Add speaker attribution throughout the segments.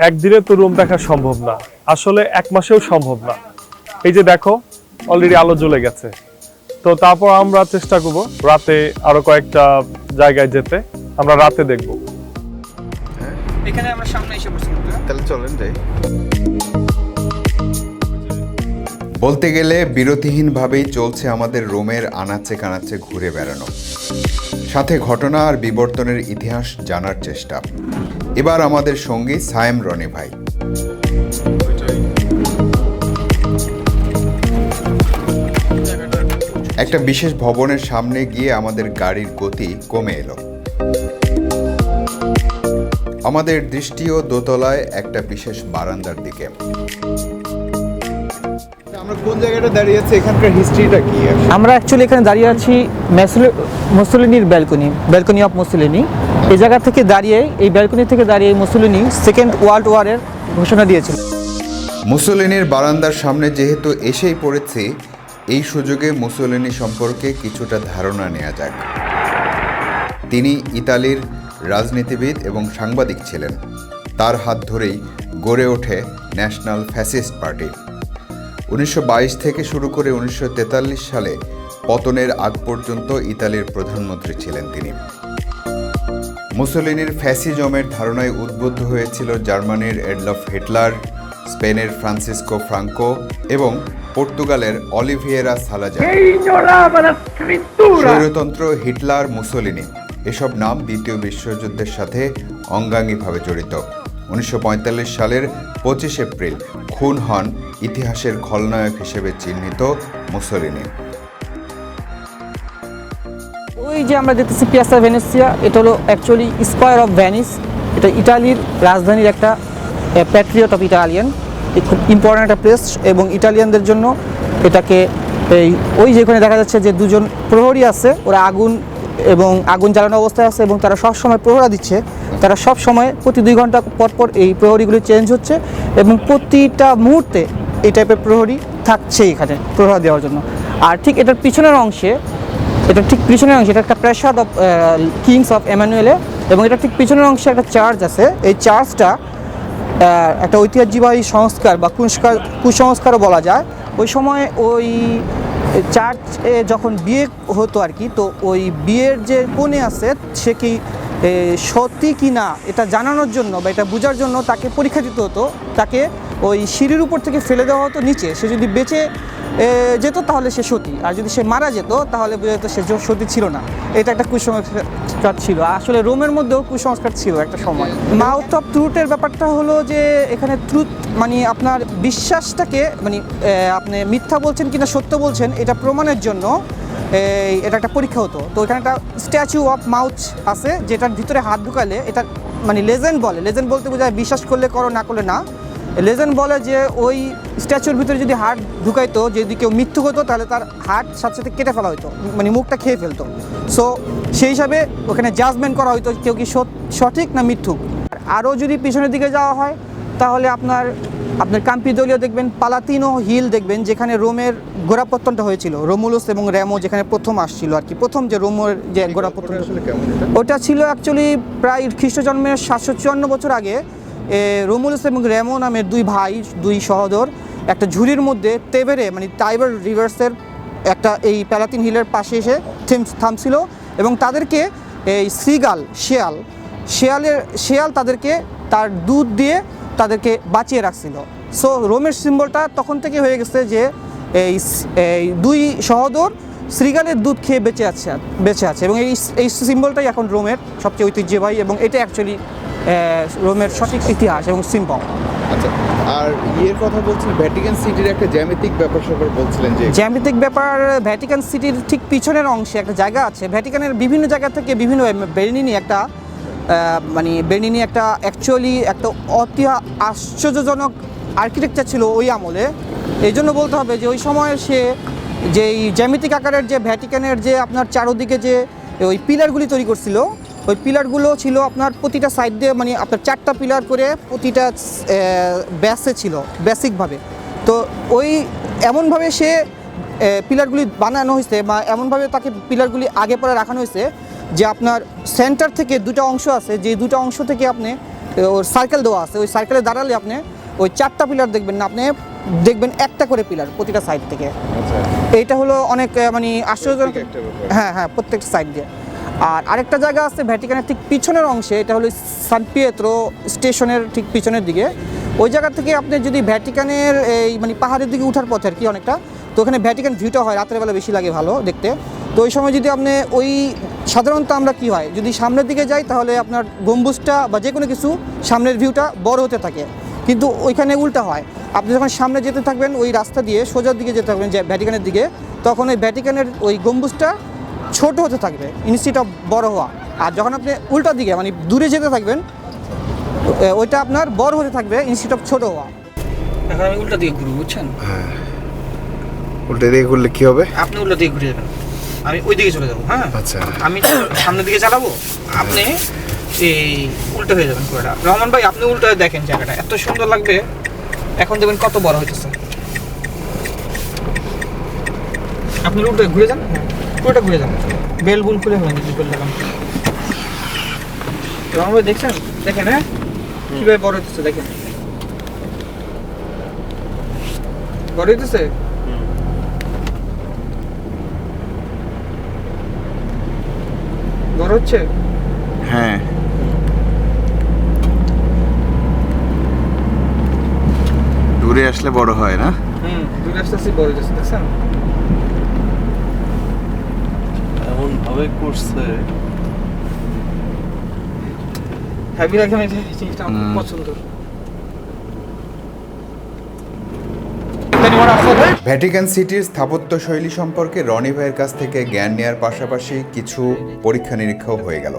Speaker 1: একদিনে তো রুম দেখা সম্ভব না, আসলে এক মাসেও সম্ভব না। এই যে দেখো অলরেডি আলো জ্বলে গেছে। তো তারপর আমরা চেষ্টা করব রাতে আরো কয়েকটা জায়গায় যেতে। আমরা রাতে দেখব।
Speaker 2: এখানে আমরা সামনে এসে পড়ছি,
Speaker 3: তাহলে চলেন যাই। বলতে গেলে বিরতিহীনভাবেই চলছে আমাদের রোমের আনাচে কানাচে ঘুরে বেড়ানো, সাথে ঘটনা আর বিবর্তনের ইতিহাস জানার চেষ্টা। এবার আমাদের সঙ্গী সায়েম রনি ভাই। একটা বিশেষ ভবনের সামনে গিয়ে আমাদের গাড়ির গতি কমে এলো। আমাদের দৃষ্টিও দোতলায় একটা বিশেষ বারান্দার দিকে। আমরা কোন জায়গাটা দাঁড়িয়ে আছি, এখানকার হিস্ট্রিটা কি?
Speaker 2: আমরা অ্যাকচুয়ালি এখানে দাঁড়িয়ে আছি মুসোলিনির ব্যালকনি অফ মুসোলিনি। এই জায়গা থেকে দাঁড়িয়ে, এই ব্যালকনি থেকে দাঁড়িয়ে মুসোলিনি সেকেন্ড ওয়ার্ল্ড ওয়ারের ঘোষণা দিয়েছিল।
Speaker 3: মুসোলিনির বারান্দার সামনে যেহেতু এসেই পড়েছি, এই সুযোগে মুসোলিনি সম্পর্কে কিছুটা ধারণা নেওয়া যাক। তিনি ইতালির রাজনীতিবিদ এবং সাংবাদিক ছিলেন। তার হাত ধরেই গড়ে ওঠে ন্যাশনাল ফ্যাসিস্ট পার্টি। 1922 থেকে শুরু করে 1943 সালে পতনের আগ পর্যন্ত ইতালির প্রধানমন্ত্রী ছিলেন তিনি। মুসোলিনির ফ্যাসিজমের ধারণায় উদ্বুদ্ধ হয়েছিল জার্মানির এডলফ হিটলার, স্পেনের ফ্রান্সিসকো ফ্রাঙ্কো এবং পর্তুগালের অলিভিয়েরা সালাজার। স্বৈরতন্ত্র, হিটলার, মুসোলিনি এসব নাম দ্বিতীয় বিশ্বযুদ্ধের সাথে অঙ্গাঙ্গিভাবে জড়িত। 1945 সালের 25 এপ্রিল খুন হন ইতিহাসের খলনায়ক হিসেবে চিহ্নিত মুসোলিনি।
Speaker 2: ওই যে আমরা দেখতেছি পিয়াসা ভেনেসিয়া, এটা হলো অ্যাকচুয়ালি স্কয়ার অফ ভেনিস। এটা ইটালির রাজধানীর একটা প্যাট্রিয়ট অফ ইটালিয়ান, খুব ইম্পর্ট্যান্ট একটা প্লেস এবং ইটালিয়ানদের জন্য এটাকে ওই যেখানে দেখা যাচ্ছে যে দুজন প্রহরী আছে, ওরা আগুন জ্বালানো অবস্থায় আছে এবং তারা সব সময় প্রহরা দিচ্ছে। তারা সব সময় প্রতি 2 ঘন্টা পর পর এই প্রহরীগুলি চেঞ্জ হচ্ছে এবং প্রতিটা মুহূর্তে এই টাইপের প্রহরী থাকছে এখানে প্রহরা দেওয়ার জন্য। আর ঠিক এটার পিছনের অংশে, এটা একটা প্রাসাদ অফ কিংস অফ এমানুয়েলে এবং এটা ঠিক পিছনের অংশে একটা চার্চ আছে। এই চার্চটা একটা ঐতিহ্যবাহী সংস্কার বা কুসংস্কারও বলা যায়। ওই সময় ওই চার্চে যখন বিয়ে হতো আর কি, তো ওই বিয়ের যে কনে আছে সে কি সত্যি কি না এটা জানানোর জন্য বা এটা বোঝার জন্য তাকে পরীক্ষা দিতে হতো। তাকে ওই সিঁড়ির উপর থেকে ফেলে দেওয়া হতো নিচে। সে যদি বেঁচে যেত তাহলে সে সতী, আর যদি সে মারা যেত তাহলে বোঝা যেত সে সতী ছিল না। এটা একটা কুসংস্কার ছিল। আসলে রোমের মধ্যেও কুসংস্কার ছিল একটা সময়। মাউথ অফ ট্রুথের ব্যাপারটা হলো যে এখানে ট্রুথ মানে আপনার বিশ্বাসটাকে মানে আপনি মিথ্যা বলছেন কিনা সত্য বলছেন এটা প্রমাণের জন্য এটা একটা পরীক্ষা হতো। তো এখানে একটা স্ট্যাচু অফ মাউথ আছে, যেটার ভিতরে হাত ঢুকালে এটা মানে লেজেন্ড বলতে বোঝায় বিশ্বাস করলে করো না করলে না। লেজেন্ড বলে যে ওই স্ট্যাচুর ভিতরে যদি হাড় ঢুকাইতো, যদি কেউ মৃত্যু হতো তাহলে তার হাড় সাথে সাথে কেটে ফেলা হতো, মানে মুখটা খেয়ে ফেলতো। সো সেই হিসাবে ওখানে জাজমেন্ট করা হতো কেউ কি সঠিক না মিথ্যুক। আরও যদি পিছনের দিকে যাওয়া হয় তাহলে আপনার কাম্পিদোলিও দেখবেন, পালাতিনো হিল দেখবেন, যেখানে রোমের গোড়াপত্তনটা হয়েছিল। রোমুলুস এবং রেমো যেখানে প্রথম আসছিল আর কি, প্রথম যে রোমের যে গোড়াপত্তন, ওটা ছিল অ্যাকচুয়ালি প্রায় খ্রিস্টজন্মের 754 বছর আগে। রোমুলুস এবং রেমো নামের দুই সহোদর একটা ঝুড়ির মধ্যে তেবেরে মানে টাইবার রিভার্সের একটা এই প্যালাতিন হিলের পাশে এসে থামছিল এবং তাদেরকে এই শেয়াল তাদেরকে তার দুধ দিয়ে তাদেরকে বাঁচিয়ে রাখছিল। সো রোমের সিম্বলটা তখন থেকে হয়ে গেছে যে এই দুই সহোদর শ্রীগালের দুধ খেয়ে বেঁচে আছে এবং এই সিম্বলটাই এখন রোমের সবচেয়ে ঐতিহ্যবাহী এবং এটা অ্যাকচুয়ালি রোমের সঠিক ইতিহাস এবং সিম্বল।
Speaker 3: আচ্ছা, আর ইয়ের কথা বলছিলেন, ভ্যাটিকান সিটির একটা জ্যামিতিক ব্যাপার বলছিলেন যে
Speaker 2: জ্যামিতিক ব্যাপার। ভ্যাটিকান সিটির ঠিক পিছনের অংশে একটা জায়গা আছে। ভ্যাটিকানের বিভিন্ন জায়গা থেকে বিভিন্ন বের্নিনি একটা অ্যাকচুয়ালি একটা অতি আশ্চর্যজনক আর্কিটেকচার ছিল ওই আমলে। এই জন্য বলতে হবে যে ওই সময় সে যে জ্যামিতিক আকারের যে ভ্যাটিকানের যে আপনার চারোদিকে যে ওই পিলারগুলি তৈরি করছিল, ওই পিলারগুলো ছিল আপনার প্রতিটা সাইড দিয়ে মানে আপনার 4টা পিলার করে প্রতিটা ব্যাসে ছিল বেসিকভাবে। তো ওই এমনভাবে সে পিলারগুলি বানানো হয়েছে বা এমনভাবে তাকে পিলারগুলি আগে পরে রাখানো হয়েছে যে আপনার সেন্টার থেকে 2টা অংশ আছে, যে 2টা অংশ থেকে আপনি ওর সার্কেল দেওয়া আছে, ওই সার্কেলে দাঁড়ালে আপনি ওই 4টা পিলার দেখবেন না, আপনি দেখবেন একটা করে পিলার প্রতিটা সাইড থেকে। এইটা হলো অনেক মানে আশ্চর্যজনক। হ্যাঁ হ্যাঁ, প্রত্যেকটা সাইড দিয়ে। আর আরেকটা জায়গা আছে ভ্যাটিকানের ঠিক পিছনের অংশে, এটা হলো সান পিয়েত্রো স্টেশনের ঠিক পিছনের দিকে। ওই জায়গা থেকে আপনি যদি ভ্যাটিকানের এই মানে পাহাড়ের দিকে উঠার পথে আর কি অনেকটা, তো ওখানে ভ্যাটিকান ভিউটা হয় রাতের বেলা বেশি লাগে ভালো দেখতে। তো ওই সময় যদি আপনি ওই সাধারণত আমরা কি হয় যদি সামনের দিকে যাই তাহলে আপনার গম্বুজটা বা যে কোনো কিছু সামনের ভিউটা বড় হতে থাকে, কিন্তু ওইখানে উল্টা হয়। আপনি যখন সামনে যেতে থাকবেন ওই রাস্তা দিয়ে সোজার দিকে যেতে থাকবেন যে ভ্যাটিকানের দিকে, তখন ওই ভ্যাটিকানের ওই গম্বুজটা ছোট হতে থাকবে ইনস্টিড অফ বড় হওয়া। আর যখন আপনি উল্টা দিকে মানে দূরে যেতে থাকবেন ওইটা আপনার বড় হতে থাকবে ইনস্টিড অফ ছোট হওয়া। এখন আমি উল্টা দিকে ঘুরবো, বুঝছেন?
Speaker 4: হ্যাঁ, উল্টে দিকে ঘুরলে কি হবে?
Speaker 2: আপনি উল্টা দিকে ঘুরে যাবেন, আমি ওই দিকে চলে যাবো। হ্যাঁ
Speaker 4: আচ্ছা,
Speaker 2: আমি সামনের দিকে চালাবো, আপনি এই উল্টো হয়ে যাবেন পুরোটা। রহমান ভাই আপনি উল্টো হয়ে দেখেন, জায়গাটা এত সুন্দর লাগবে। এখন দেখবেন কত বড় হইতেছে। আপনি উল্টো ঘুরে যান, পুরোটা ঘুরে যান, বেল বুল খুলে ফেলেন কি বেল লাগান। রহমান ভাই দেখছেন? দেখেন হ্যাঁ কিভাবে বড় হইতেছে, দেখেন বড় হইতেছে। বড় হচ্ছে।
Speaker 4: হ্যাঁ, দূরে আসলে বড় হয় না?
Speaker 2: দূরে আস্তে আস্তে বড় হইতেছে, দেখছেন?
Speaker 1: এমন ভাবে করছে,
Speaker 2: হ্যাপি লাগে না, এই জিনিসটা আমার খুব পছন্দ।
Speaker 3: ভ্যাটিকান সিটির স্থাপত্যশৈলী সম্পর্কে রনি ভাইয়ের কাছ থেকে জ্ঞান নেওয়ার পাশাপাশি কিছু পরীক্ষা নিরীক্ষাও হয়ে গেল।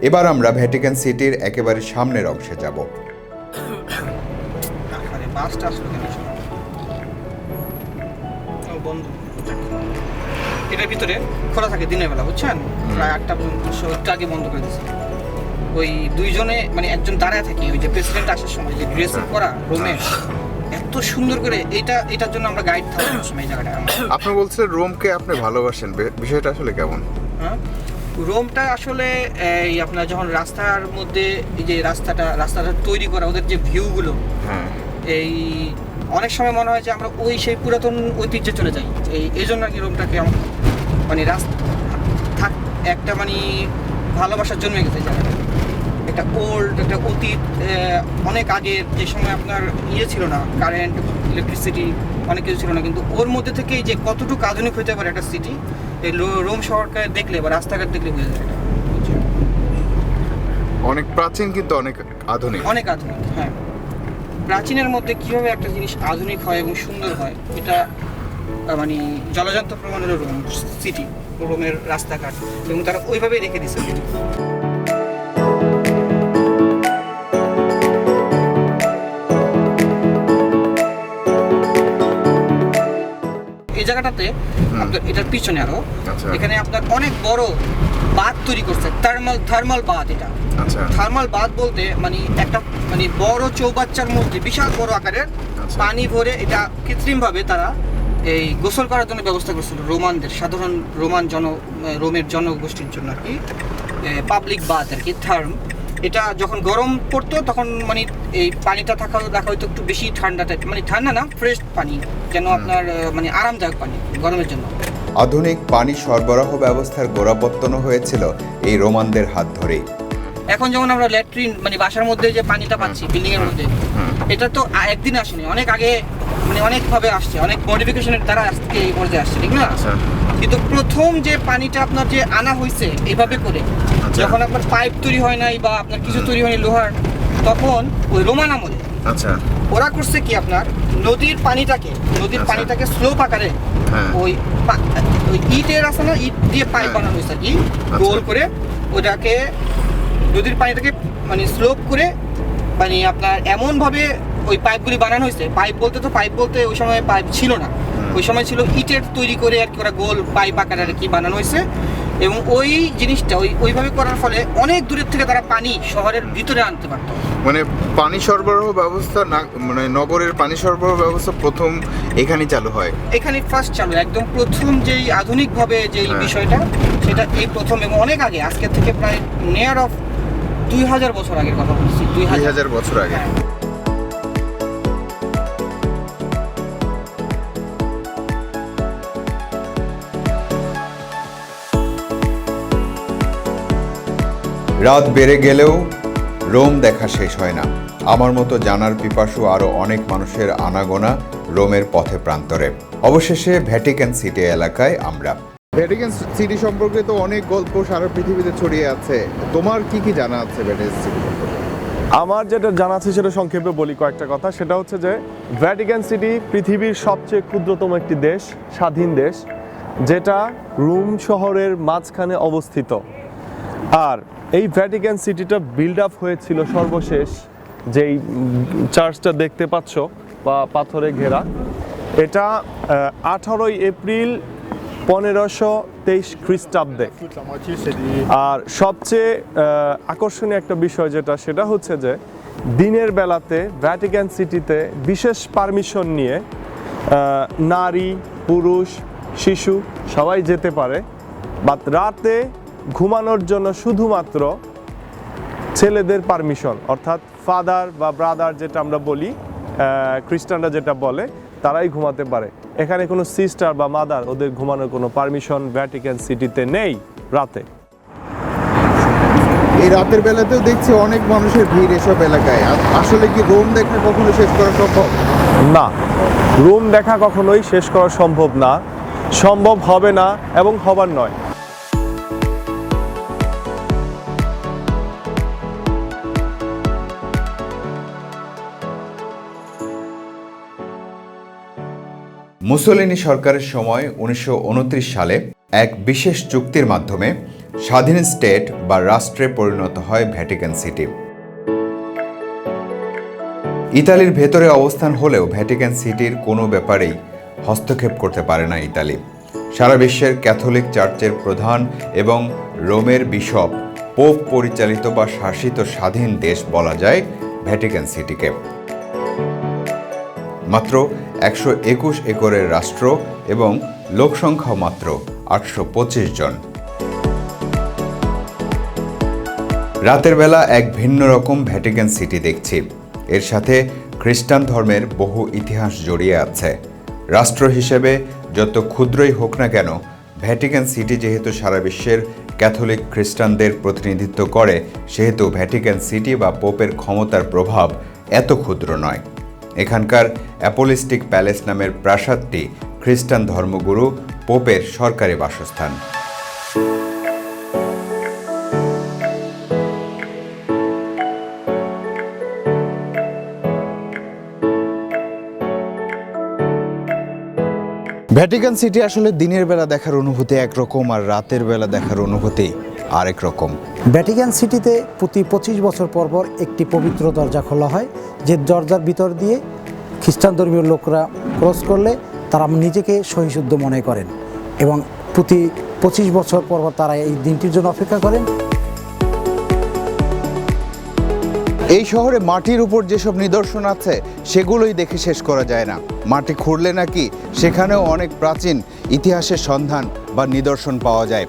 Speaker 3: এবার আমরা ভ্যাটিকান সিটির একেবারে সামনের অংশে যাব।
Speaker 2: আরে বাসটা আসলে কেন বন্ধ? এটার ভিতরে খোলা থাকে দিনের বেলা, বুঝছেন? প্রায় 8টা পর্যন্ত, একটু আগে বন্ধ করে দিচ্ছে। ওই দুইজনে মানে একজন দাঁড়ায় থাকে, ওই যে প্রেসিডেন্ট আসার সময় যে ড্রেসিং করা রুমে এত সুন্দর করে, এটার জন্য আমরা গাইড থাকি সময় এই জায়গাটা।
Speaker 4: আপনি বলছেন রোমকে আপনি ভালোবাসেন, বিষয়টা আসলে কেমন?
Speaker 2: হ্যাঁ, রোমটা আসলে এই আপনার যখন রাস্তার মধ্যে এই যে রাস্তাটা তৈরি করা, ওদের যে ভিউগুলো,
Speaker 4: হ্যাঁ,
Speaker 2: এই অনেক সময় মনে হয় যে আমরা ওই সেই পুরাতন ঐতিহ্যে চলে যাই। এই জন্য আর কি রোমটাকে মানে রাস্তা একটা মানে ভালোবাসার জন্মে গেছে জায়গাটা। একটা ওল্ড, একটা অতীত, অনেক আগের যে সময় আপনার ইয়ে ছিল না, কারেন্ট, ইলেকট্রিসিটি, অনেক কিছু ছিল না, কিন্তু ওর মধ্যে থেকে যে কতটুকু আধুনিক হতে পারে একটা সিটি, এই রোম শহরকে দেখলে বা রাস্তাঘাট দেখলে বোঝা যায়।
Speaker 4: অনেক প্রাচীন কিন্তু অনেক আধুনিক।
Speaker 2: অনেক আধুনিক, হ্যাঁ। প্রাচীনের মধ্যে কীভাবে একটা জিনিস আধুনিক হয় এবং সুন্দর হয়, এটা মানে জলযন্ত্র প্রমাণ হলো রোম সিটি, রোমের রাস্তাঘাট, এবং তারা ওইভাবেই রেখে দিচ্ছে। এই জায়গাটাতে আপনার এটার পিছনে আরো এখানে আপনার অনেক বড় বাঁধ তৈরি করছে, থার্মাল বাঁধ। এটা থার্মাল বাঁধ বলতে মানে একটা মানে বড় চৌবাচ্চার মধ্যে বিশাল বড় আকারের পানি ভরে, এটা কৃত্রিমভাবে তারা এই গোসল করার জন্য ব্যবস্থা করছিল রোমানদের, সাধারণ রোমের জনগোষ্ঠীর জন্য আর কি, পাবলিক বাথ আর কি থার্ম। এটা যখন গরম পড়তো তখন মানে এই পানিটা দেখা হয়তো একটু বেশি ঠান্ডা টাইপ, মানে ঠান্ডা না, ফ্রেশ পানি, যেন আপনার মানে আরামদায়ক পানি গরমের জন্য।
Speaker 3: আধুনিক পানি সরবরাহ ব্যবস্থার গোড়াপত্তনও হয়েছিল এই রোমানদের হাত ধরেই।
Speaker 2: এখন যেমন আমরা ল্যাট্রিন মানে বাসার মধ্যে যে পানিটা পাচ্ছি বিল্ডিং এর মধ্যে, এটা তো একদিন আসেনি, অনেক আগে মানে অনেকভাবে আসছে, অনেক মডিফিকেশনের দ্বারা আজকে এই পর্যায়ে আসছে, ঠিক না? কিন্তু প্রথম যে পানিটা আপনার যে আনা হয়েছে এইভাবে করে, যখন আপনার পাইপ তৈরি হয় নাই বা আপনার কিছু তৈরি হয়নি লোহার, তখন ওই রোমান আমলে ওরা করছে কি আপনার নদীর পানিটাকে স্লোপ আকারে ওই ইটের আছে না, ইট দিয়ে পাইপ বানানো হয়েছে আর কি, গোল করে ওটাকে নদীর পানিটাকে মানে স্লোপ করে মানে আপনার এমনভাবে ওই পাইপগুলি বানানো হয়েছে। পাইপ বলতে ওই সময় পাইপ ছিল না, ওই সময় ছিল ইটের তৈরি করে আর কি, ওরা গোল পাইপ আকারে আর কি বানানো হয়েছে। এবং ওই জিনিসটা ওইভাবে করার ফলে অনেক দূরের থেকে তারা পানি শহরের ভিতরে আনতে পারতো।
Speaker 4: মানে পানি সরবরাহ ব্যবস্থা মানে নগরের পানি সরবরাহ ব্যবস্থা প্রথম এখানেই চালু হয়,
Speaker 2: এখানে ফার্স্ট চালু, একদম প্রথম যেই আধুনিকভাবে যেই বিষয়টা, সেটা এই প্রথম, এবং অনেক আগে, আজকে থেকে প্রায় নিয়ার অফ 2000 বছর আগের কথা বলছি,
Speaker 4: 2000 বছর আগে।
Speaker 3: রাত বেড়ে গেলেও রোম দেখা শেষ হয় না। আমার মতো জানার পিপাসু আরও অনেক মানুষের আনাগোনা রোমের পথে প্রান্তরে। অবশেষে ভ্যাটিকান সিটি এলাকায় আমরা।
Speaker 4: ভ্যাটিকান সিটি সম্পর্কে তো অনেক গল্প সারা পৃথিবীতে ছড়িয়ে আছে, তোমার কি কি জানা আছে ভ্যাটিকান সিটি সম্পর্কে?
Speaker 1: আমার যেটা জানা আছে সেটা সংক্ষেপে বলি কয়েকটা কথা। সেটা হচ্ছে যে ভ্যাটিকান সিটি পৃথিবীর সবচেয়ে ক্ষুদ্রতম একটি দেশ, স্বাধীন দেশ, যেটা রোম শহরের মাঝখানে অবস্থিত। আর এই ভ্যাটিকান সিটিটা বিল্ড আপ হয়েছিল সর্বশেষ যেই চার্চটা দেখতে পাচ্ছ বা পাথরে ঘেরা, এটা 18 এপ্রিল 1523 খ্রিস্টাব্দে। আর সবচেয়ে আকর্ষণীয় একটা বিষয় যেটা, সেটা হচ্ছে যে দিনের বেলাতে ভ্যাটিকান সিটিতে বিশেষ পারমিশন নিয়ে নারী, পুরুষ, শিশু সবাই যেতে পারে, বাট রাতে ঘুমানোর জন্য শুধুমাত্র ছেলেদের পারমিশন, অর্থাৎ ফাদার বা ব্রাদার যেটা আমরা বলি, খ্রিস্টানরা যেটা বলে, তারাই ঘুমাতে পারে। এখানে কোনো সিস্টার বা মাদার, ওদের ঘুমানোর কোনো পারমিশন ভ্যাটিকান সিটিতে নেই রাতে।
Speaker 4: এই রাতের বেলাতেও দেখছি অনেক মানুষের ভিড় এসব এলাকায়। আসলে কি রোম দেখা কখনো শেষ করা সম্ভব?
Speaker 1: না, রোম দেখা কখনোই শেষ করা সম্ভব না, সম্ভব হবে না এবং হবার নয়।
Speaker 3: মুসোলিনি সরকারের সময় 1929 সালে এক বিশেষ চুক্তির মাধ্যমে স্বাধীন স্টেট বা রাষ্ট্রে পরিণত হয় ভ্যাটিকান সিটি। ইতালির ভেতরে অবস্থান হলেও ভ্যাটিকান সিটির কোনো ব্যাপারেই হস্তক্ষেপ করতে পারে না ইতালি। সারা বিশ্বের ক্যাথলিক চার্চের প্রধান এবং রোমের বিশপ, পোপ পরিচালিত বা শাসিত স্বাধীন দেশ বলা যায় ভ্যাটিকান সিটিকে। মাত্র 121 একরের রাষ্ট্র এবং লোকসংখ্যা মাত্র 825 জন। রাতের বেলা এক ভিন্ন রকম ভ্যাটিকান সিটি দেখছি। এর সাথে খ্রিস্টান ধর্মের বহু ইতিহাস জড়িয়ে আছে। রাষ্ট্র হিসেবে যত ক্ষুদ্রই হোক না কেন, ভ্যাটিকান সিটি যেহেতু সারা বিশ্বের ক্যাথলিক খ্রিস্টানদের প্রতিনিধিত্ব করে, সেহেতু ভ্যাটিকান সিটি বা পোপের ক্ষমতার প্রভাব এত ক্ষুদ্র নয়। এখানকার অ্যাপোলিস্টিক প্যালেস নামের প্রাসাদটি খ্রিস্টান ধর্মগুরু পোপের সরকারি বাসস্থান।
Speaker 4: ভ্যাটিকান সিটি আসলে দিনের বেলা দেখার অনুভূতি একরকম, আর রাতের বেলা দেখার অনুভূতি আরেক রকম।
Speaker 5: ভ্যাটিকান সিটিতে প্রতি 25 বছর পর পর একটি পবিত্র দরজা খোলা হয়, যে দরজার ভিতর দিয়ে খ্রিস্টান ধর্মীয় লোকরা ক্রস করলে তারা নিজেকে সহিশুদ্ধ মনে করেন এবং প্রতি 25 বছর পর পর তারা এই দিনটির জন্য অপেক্ষা করেন।
Speaker 4: এই শহরে মাটির উপর যেসব নিদর্শন আছে সেগুলোই দেখে শেষ করা যায় না। মাটি খুঁড়লে নাকি সেখানেও অনেক প্রাচীন ইতিহাসের সন্ধান বা নিদর্শন পাওয়া যায়।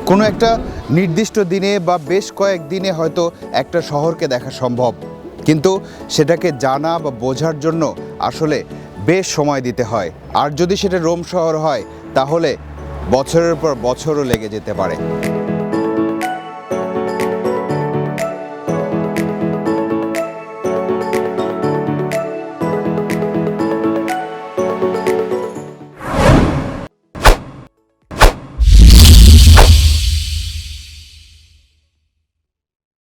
Speaker 4: কোনো একটা নির্দিষ্ট দিনে বা বেশ কয়েক দিনে হয়তো একটা শহরকে দেখা সম্ভব, কিন্তু সেটাকে জানা বা বোঝার জন্য আসলে বেশ সময় দিতে হয়। আর যদি সেটা রোম শহর হয় তাহলে বছরের পর বছরও লেগে যেতে পারে।